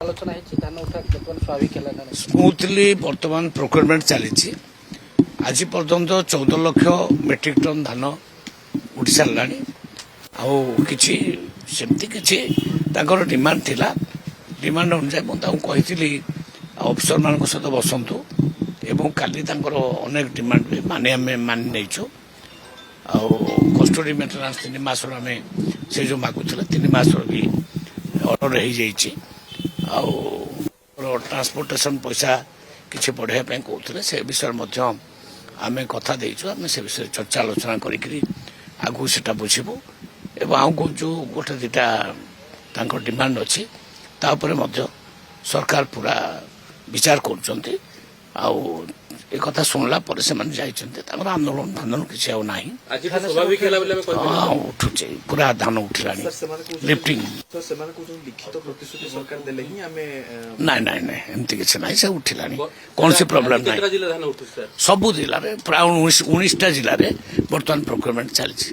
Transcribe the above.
आलोचना है धान उठा बर्तमान स्वाभाविक है स्मूथली बर्तमान प्रोक्योरमेंट चली आज पर्यंत 14 लाख मेट्रिक टन धान उठी सारा आमती किसी डिमांड थिला डिमांड अनुसार मुझे अफिसर मान सहित बसतु एवं काली अनेक डिमांड भी मानि नहीं कस्टोडी मेन्टेनान्स 3 मास आम से जो मागुला 3 मास भी ऑर्डर हो ट्रांसपोर्टेशन पैसा किसी बढ़ाई कहते से विषय आम कथा देचु आम से विषय चर्चा आलोचना करू से बुझू एवं आमको जो गोटे दुटा डिमांड अच्छी सरकार पूरा विचार कर कथा शुणला आंदोलन फांदोलन किसी उठुचे पूरा धान उठला लिफ्टिंग ना ना ना एमती किसी ना से उठला कौन सी प्रोब्लेम ना सबू जिले में प्राय 19टा जिले में बर्तमान प्रोक्योरमेंट चलती।